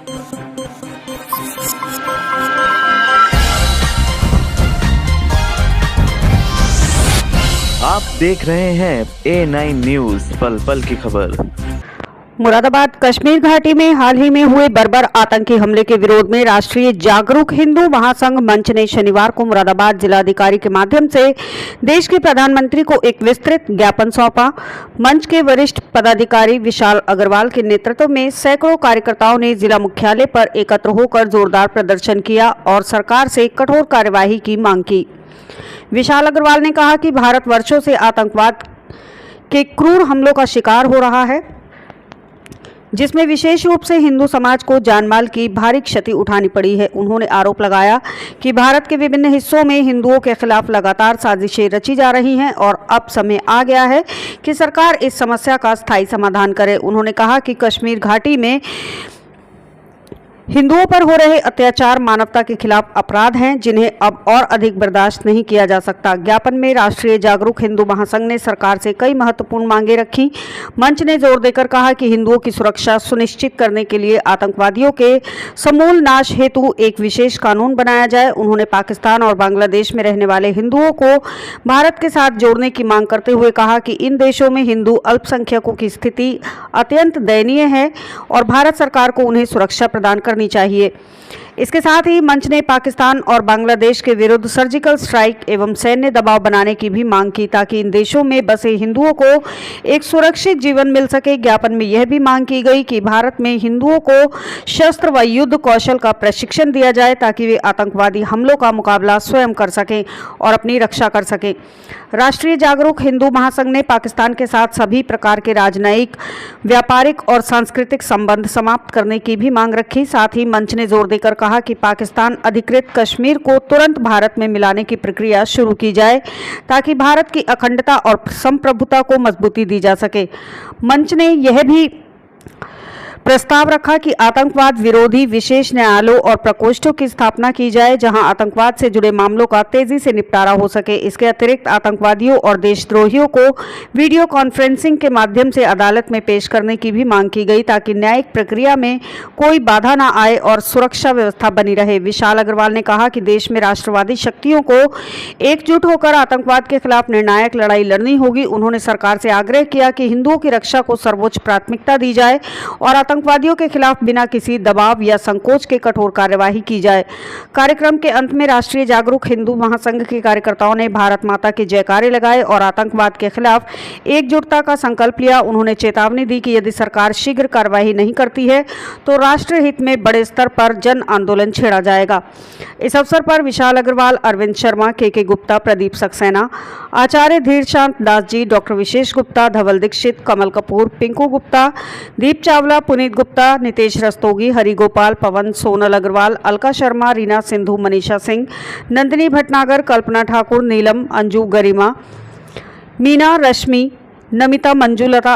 आप देख रहे हैं A9 न्यूज़, पल पल की खबर। मुरादाबाद कश्मीर घाटी में हाल ही में हुए बर्बर आतंकी हमले के विरोध में राष्ट्रीय जागरूक हिंदू महासंघ मंच ने शनिवार को मुरादाबाद जिलाधिकारी के माध्यम से देश के प्रधानमंत्री को एक विस्तृत ज्ञापन सौंपा। मंच के वरिष्ठ पदाधिकारी विशाल अग्रवाल के नेतृत्व में सैकड़ों कार्यकर्ताओं ने जिला मुख्यालय पर एकत्र होकर जोरदार प्रदर्शन किया और सरकार से कठोर कार्यवाही की मांग की। विशाल अग्रवाल ने कहा कि भारत वर्षों से आतंकवाद के क्रूर हमलों का शिकार हो रहा है, जिसमें विशेष रूप से हिंदू समाज को जानमाल की भारी क्षति उठानी पड़ी है। उन्होंने आरोप लगाया कि भारत के विभिन्न हिस्सों में हिंदुओं के खिलाफ लगातार साजिशें रची जा रही हैं और अब समय आ गया है कि सरकार इस समस्या का स्थायी समाधान करे। उन्होंने कहा कि कश्मीर घाटी में हिंदुओं पर हो रहे अत्याचार मानवता के खिलाफ अपराध हैं, जिन्हें अब और अधिक बर्दाश्त नहीं किया जा सकता। ज्ञापन में राष्ट्रीय जागरूक हिंदू महासंघ ने सरकार से कई महत्वपूर्ण मांगे रखी। मंच ने जोर देकर कहा कि हिंदुओं की सुरक्षा सुनिश्चित करने के लिए आतंकवादियों के समूल नाश हेतु एक विशेष कानून बनाया जाए। उन्होंने पाकिस्तान और बांग्लादेश में रहने वाले हिंदुओं को भारत के साथ जोड़ने की मांग करते हुए कहा कि इन देशों में हिंदू अल्पसंख्यकों की स्थिति अत्यंत दयनीय है और भारत सरकार को उन्हें सुरक्षा प्रदान करनी चाहिए। इसके साथ ही मंच ने पाकिस्तान और बांग्लादेश के विरुद्ध सर्जिकल स्ट्राइक एवं सैन्य दबाव बनाने की भी मांग की, ताकि इन देशों में बसे हिंदुओं को एक सुरक्षित जीवन मिल सके। ज्ञापन में यह भी मांग की गई कि भारत में हिंदुओं को शस्त्र व युद्ध कौशल का प्रशिक्षण दिया जाए, ताकि वे आतंकवादी हमलों का मुकाबला स्वयं कर सकें और अपनी रक्षा कर सकें। राष्ट्रीय जागरूक हिंदू महासंघ ने पाकिस्तान के साथ सभी प्रकार के राजनयिक, व्यापारिक और सांस्कृतिक संबंध समाप्त करने की भी मांग रखी। साथ ही मंच ने जोर देकर कहा कि पाकिस्तान अधिकृत कश्मीर को तुरंत भारत में मिलाने की प्रक्रिया शुरू की जाए, ताकि भारत की अखंडता और संप्रभुता को मजबूती दी जा सके। मंच ने यह भी प्रस्ताव रखा कि आतंकवाद विरोधी विशेष न्यायालयों और प्रकोष्ठों की स्थापना की जाए, जहां आतंकवाद से जुड़े मामलों का तेजी से निपटारा हो सके। इसके अतिरिक्त आतंकवादियों और देशद्रोहियों को वीडियो कॉन्फ्रेंसिंग के माध्यम से अदालत में पेश करने की भी मांग की गई, ताकि न्यायिक प्रक्रिया में कोई बाधा न आए और सुरक्षा व्यवस्था बनी रहे। विशाल अग्रवाल ने कहा कि देश में राष्ट्रवादी शक्तियों को एकजुट होकर आतंकवाद के खिलाफ निर्णायक लड़ाई लड़नी होगी। उन्होंने सरकार से आग्रह किया कि हिंदुओं की रक्षा को सर्वोच्च प्राथमिकता दी जाए और आतंकवादियों के खिलाफ बिना किसी दबाव या संकोच के कठोर कार्यवाही की जाए। कार्यक्रम के अंत में राष्ट्रीय जागरूक हिंदू महासंघ के कार्यकर्ताओं ने भारत माता के जयकारे लगाए और आतंकवाद के खिलाफ एकजुटता का संकल्प लिया। उन्होंने चेतावनी दी कि यदि सरकार शीघ्र कार्यवाही नहीं करती है तो राष्ट्र हित में बड़े स्तर पर जन आंदोलन छेड़ा जाएगा। इस अवसर पर विशाल अग्रवाल, अरविंद शर्मा, के गुप्ता, प्रदीप सक्सेना, आचार्य धीर शांत दास जी, डॉक्टर विशेष गुप्ता, धवल दीक्षित, कमल कपूर, पिंकू गुप्ता, दीप चावला, पुनीत गुप्ता, नितेश रस्तोगी, हरि गोपाल, पवन, सोनल अग्रवाल, अलका शर्मा, रीना सिंधु, मनीषा सिंह, नंदिनी भटनागर, कल्पना ठाकुर, नीलम, अंजू, गरिमा, मीना, रश्मि, नमिता, मंजुलता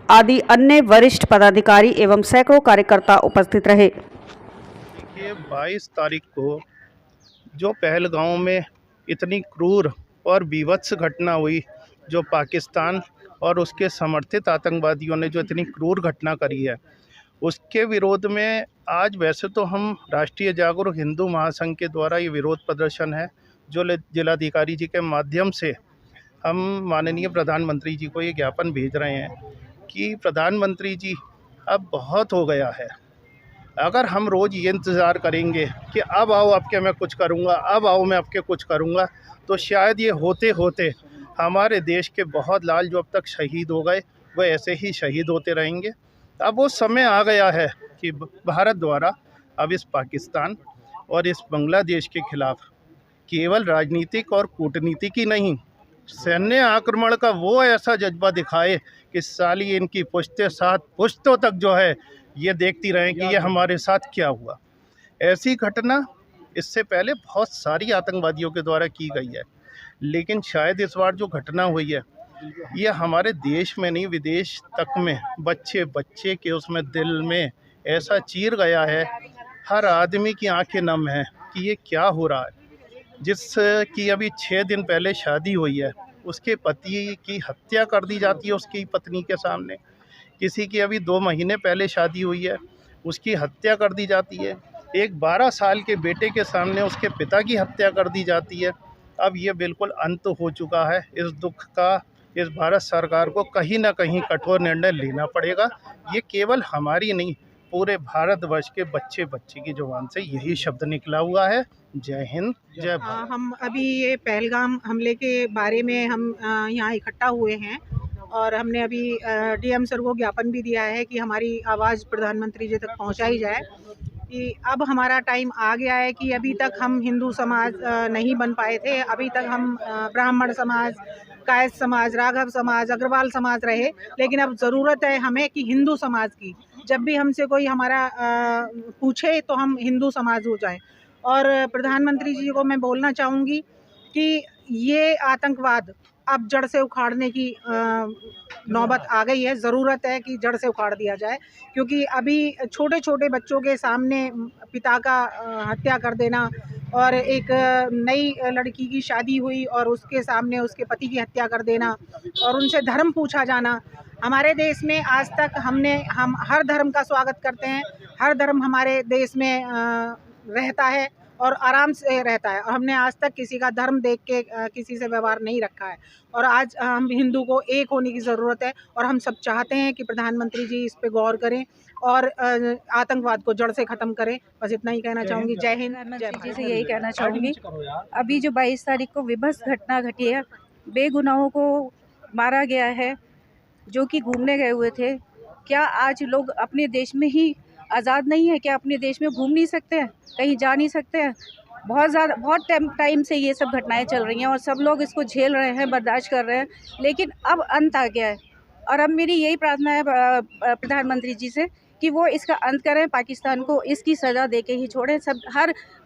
आदि अन्य वरिष्ठ पदाधिकारी एवं सैकड़ों कार्यकर्ता उपस्थित रहे। 22 तारीख को जो पहलगांव में इतनी क्रूर और बीभत्स घटना हुई, जो पाकिस्तान और उसके समर्थित आतंकवादियों ने जो इतनी क्रूर घटना करी है, उसके विरोध में आज वैसे तो हम राष्ट्रीय जागरूक हिंदू महासंघ के द्वारा ये विरोध प्रदर्शन है, जो जिलाधिकारी जी के माध्यम से हम माननीय प्रधानमंत्री जी को ये ज्ञापन भेज रहे हैं कि प्रधानमंत्री जी, अब बहुत हो गया है। अगर हम रोज़ ये इंतज़ार करेंगे कि अब आओ आपके मैं कुछ करूँगा, अब आओ मैं आपके कुछ करूँगा, तो शायद ये होते होते हमारे देश के बहुत लाल जो अब तक शहीद हो गए वो ऐसे ही शहीद होते रहेंगे। अब वो समय आ गया है कि भारत द्वारा अब इस पाकिस्तान और इस बांग्लादेश के खिलाफ केवल राजनीतिक और कूटनीति की नहीं, सैन्य आक्रमण का वो ऐसा जज्बा दिखाए कि साली इनकी पुश्ते साथ पुश्तों तक जो है ये देखती रहें कि ये हमारे साथ क्या हुआ। ऐसी घटना इससे पहले बहुत सारी आतंकवादियों के द्वारा की गई है, लेकिन शायद इस बार जो घटना हुई है ये हमारे देश में नहीं, विदेश तक में बच्चे बच्चे के उसमें दिल में ऐसा चीर गया है, हर आदमी की आंखें नम हैं कि ये क्या हो रहा है। जिसकी अभी 6 दिन पहले शादी हुई है, उसके पति की हत्या कर दी जाती है उसकी पत्नी के सामने। किसी की अभी 2 महीने पहले शादी हुई है, उसकी हत्या कर दी जाती है। एक 12 साल के बेटे के सामने उसके पिता की हत्या कर दी जाती है। अब ये बिल्कुल अंत हो चुका है। इस दुख का इस भारत सरकार को कहीं न कहीं कठोर निर्णय लेना पड़ेगा। ये केवल हमारी नहीं, पूरे भारतवर्ष के बच्चे की ज़ुबान से यही शब्द निकला हुआ है। जय हिंद, जय भारत। हम अभी ये पहलगाम हमले के बारे में हम यहाँ इकट्ठा हुए हैं और हमने अभी डीएम सर को ज्ञापन भी दिया है कि हमारी आवाज़ प्रधानमंत्री जी तक पहुँचाई जाए कि अब हमारा टाइम आ गया है कि अभी तक हम हिंदू समाज नहीं बन पाए थे। अभी तक हम ब्राह्मण समाज, कायस्थ समाज, राघव समाज, अग्रवाल समाज रहे, लेकिन अब ज़रूरत है हमें कि हिंदू समाज की। जब भी हमसे कोई हमारा पूछे तो हम हिंदू समाज हो जाएं। और प्रधानमंत्री जी को मैं बोलना चाहूँगी कि ये आतंकवाद अब जड़ से उखाड़ने की नौबत आ गई है। ज़रूरत है कि जड़ से उखाड़ दिया जाए, क्योंकि अभी छोटे छोटे बच्चों के सामने पिता का हत्या कर देना और एक नई लड़की की शादी हुई और उसके सामने उसके पति की हत्या कर देना और उनसे धर्म पूछा जाना। हमारे देश में आज तक हम हर धर्म का स्वागत करते हैं। हर धर्म हमारे देश में रहता है और आराम से रहता है और हमने आज तक किसी का धर्म देख के किसी से व्यवहार नहीं रखा है। और आज हम हिंदू को एक होने की ज़रूरत है और हम सब चाहते हैं कि प्रधानमंत्री जी इस पे गौर करें और आतंकवाद को जड़ से ख़त्म करें। बस इतना ही कहना चाहूँगी। जय हिंद, जय जी से यही कहना चाहूँगी। अभी जो 22 तारीख को विभत्स घटना घटी है, बेगुनाहों को मारा गया है जो कि घूमने गए हुए थे। क्या आज लोग अपने देश में ही आज़ाद नहीं है? क्या अपने देश में घूम नहीं सकते हैं, कहीं जा नहीं सकते हैं? बहुत टाइम से ये सब घटनाएं चल रही हैं और सब लोग इसको झेल रहे हैं, बर्दाश्त कर रहे हैं, लेकिन अब अंत आ गया है। और अब मेरी यही प्रार्थना है प्रधानमंत्री जी से कि वो इसका अंत करें, पाकिस्तान को इसकी सज़ा दे के ही छोड़ें। सब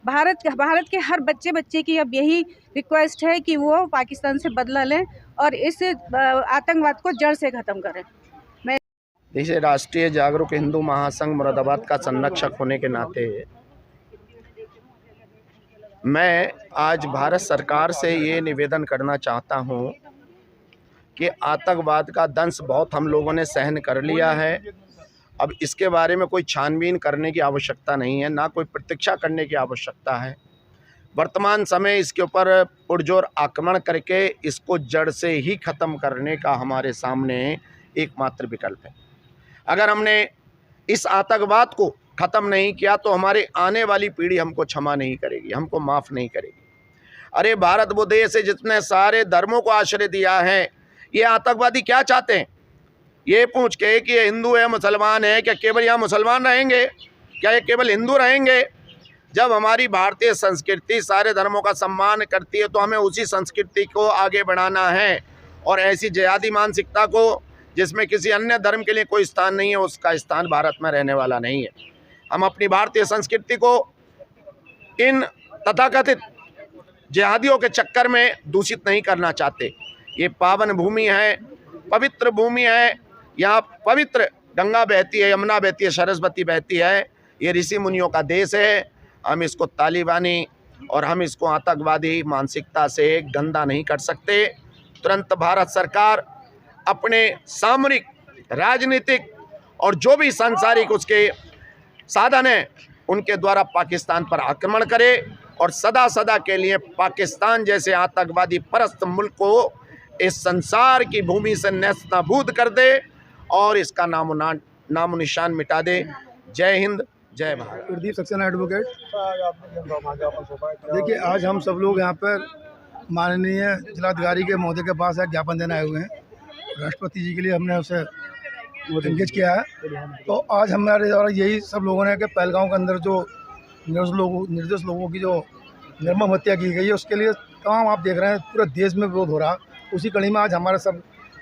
भारत के हर बच्चे की अब यही रिक्वेस्ट है कि वो पाकिस्तान से बदला लें और इस आतंकवाद को जड़ से ख़त्म करें। जैसे राष्ट्रीय जागरूक हिंदू महासंघ मुरादाबाद का संरक्षक होने के नाते मैं आज भारत सरकार से ये निवेदन करना चाहता हूँ कि आतंकवाद का दंश बहुत हम लोगों ने सहन कर लिया है। अब इसके बारे में कोई छानबीन करने की आवश्यकता नहीं है, ना कोई प्रतीक्षा करने की आवश्यकता है। वर्तमान समय इसके ऊपर पुरजोर आक्रमण करके इसको जड़ से ही ख़त्म करने का हमारे सामने एकमात्र विकल्प है। अगर हमने इस आतंकवाद को ख़त्म नहीं किया तो हमारे आने वाली पीढ़ी हमको क्षमा नहीं करेगी, हमको माफ़ नहीं करेगी। अरे भारत वो देश है जिसने सारे धर्मों को आश्रय दिया है। ये आतंकवादी क्या चाहते हैं? ये पूछ के कि ये हिंदू है, मुसलमान है, क्या केवल यहाँ मुसलमान रहेंगे? क्या ये केवल हिंदू रहेंगे? जब हमारी भारतीय संस्कृति सारे धर्मों का सम्मान करती है तो हमें उसी संस्कृति को आगे बढ़ाना है और ऐसी जिहादी मानसिकता को जिसमें किसी अन्य धर्म के लिए कोई स्थान नहीं है, उसका स्थान भारत में रहने वाला नहीं है। हम अपनी भारतीय संस्कृति को इन तथाकथित जिहादियों के चक्कर में दूषित नहीं करना चाहते। ये पावन भूमि है, पवित्र भूमि है, यहाँ पवित्र गंगा बहती है, यमुना बहती है, सरस्वती बहती है। ये ऋषि मुनियों का देश है। हम इसको तालिबानी और हम इसको आतंकवादी मानसिकता से गंदा नहीं कर सकते। तुरंत भारत सरकार अपने सामरिक, राजनीतिक और जो भी सांसारिक उसके साधन हैं उनके द्वारा पाकिस्तान पर आक्रमण करे और सदा सदा के लिए पाकिस्तान जैसे आतंकवादी परस्त मुल्क को इस संसार की भूमि से नेस्तनाबूद कर दे और इसका नामो निशान मिटा दे। जय हिंद, जय भारत। प्रदीप सक्सेना एडवोकेट। देखिए, आज हम सब लोग यहाँ पर माननीय जिलाधिकारी के महोदय के पास एक ज्ञापन देने आए हुए हैं। राष्ट्रपति जी के लिए हमने उसे एंगेज किया है। तो आज हमारे द्वारा यही सब लोगों ने कि पहलगाम के अंदर जो निर्दोष लोगों की जो निर्मम हत्या की गई है उसके लिए तमाम आप देख रहे हैं पूरे देश में विरोध हो रहा। उसी कड़ी में आज हमारे सब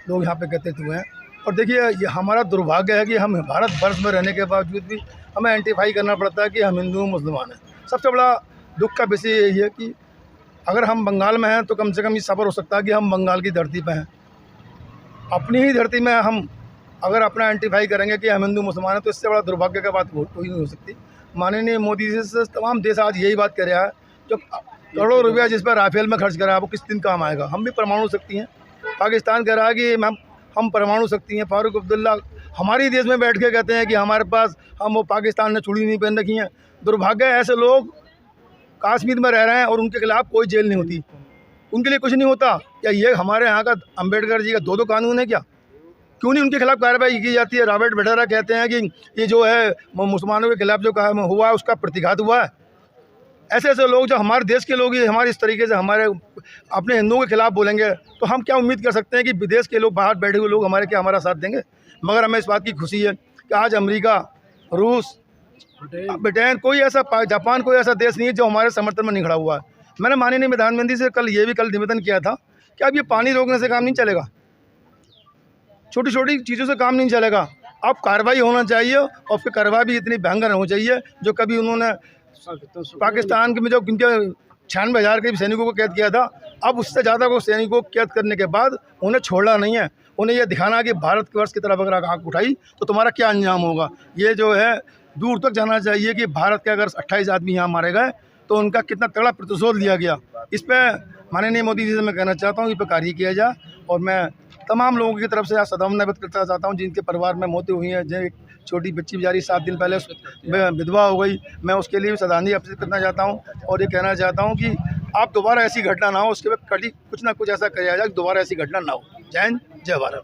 लोग यहाँ पे एकत्रित हुए हैं। और देखिए, ये हमारा दुर्भाग्य है कि हम भारत वर्ष में रहने के बावजूद भी हमें आइडेंटिफाई करना पड़ता है कि हम हिंदू मुसलमान हैं। सबसे बड़ा दुख का विषय यही है कि अगर हम बंगाल में हैं तो कम से कम ये सब्र हो सकता है कि हम बंगाल की धरती पर हैं। अपनी ही धरती में हम अगर अपना आइडेंटिफाई करेंगे कि हम हिंदू मुसलमान हैं तो इससे बड़ा दुर्भाग्य की बात कोई नहीं हो सकती। माननीय मोदी जी से तमाम देश आज यही बात कर रहा है, जो करोड़ों रुपया जिस पर राफेल में खर्च करा है वो किस दिन काम आएगा। हम भी परमाणु शक्ति हैं। पाकिस्तान कह रहा है कि हम परमाणु शक्ति हैं। फारूक अब्दुल्ला हमारे देश में बैठ के कहते हैं कि हमारे पास हम वो पाकिस्तान ने चूड़ी नहीं पहन रखी हैं। दुर्भाग्य है, ऐसे लोग कश्मीर में रह रहे हैं और उनके खिलाफ कोई जेल नहीं होती, उनके लिए कुछ नहीं होता। क्या ये हमारे यहाँ का अम्बेडकर जी का दो कानून है क्या? क्यों नहीं उनके खिलाफ कार्रवाई की जाती है? रॉबर्ट वड्रा कहते हैं कि ये जो है मुसलमानों के खिलाफ जो काम हुआ है उसका प्रतिघात हुआ है। ऐसे ऐसे लोग जो हमारे देश के लोग ही हमारे इस तरीके से हमारे अपने हिंदुओं के खिलाफ बोलेंगे तो हम क्या उम्मीद कर सकते हैं कि विदेश के लोग, बाहर बैठे हुए लोग हमारा साथ देंगे? मगर हमें इस बात की खुशी है कि आज अमेरिका, रूस, ब्रिटेन, कोई ऐसा, जापान, कोई ऐसा देश नहीं है जो हमारे समर्थन में नहीं खड़ा हुआ है। मैंने माननीय प्रधानमंत्री से कल निवेदन किया था कि अब ये पानी रोकने से काम नहीं चलेगा, छोटी छोटी चीज़ों से काम नहीं चलेगा, अब कार्रवाई होना चाहिए और फिर कार्रवाई भी इतनी भयंकर होनी चाहिए जो कभी उन्होंने पाकिस्तान के में जो उनके 96,000 के सैनिकों को कैद किया था, अब उससे ज़्यादा को सैनिकों को कैद करने के बाद उन्हें छोड़ना नहीं है, उन्हें यह दिखाना कि भारत के वर्ष की तरफ अगर आँख उठाई तो तुम्हारा क्या अंजाम होगा। ये जो है दूर तक जाना चाहिए कि भारत के अगर 28 आदमी यहाँ मारे गए तो उनका कितना तगड़ा प्रतिशोध लिया गया। इस पर माननीय मोदी जी से मैं कहना चाहता हूँ इस पर कार्य किया जाए और मैं तमाम लोगों की तरफ से आज सद्भावना व्यक्त करना चाहता हूँ जिनके परिवार में मौतें हुई हैं। जो एक छोटी बच्ची बेचारी 7 दिन पहले विधवा हो गई, मैं उसके लिए भी श्रद्धांजलि अर्पित करना चाहता हूँ और ये कहना चाहता हूँ कि आप दोबारा ऐसी घटना ना हो, उसके बाद कड़ी कुछ ना कुछ ऐसा किया जाए दोबारा ऐसी घटना ना हो। जय हिंद, जय भारत।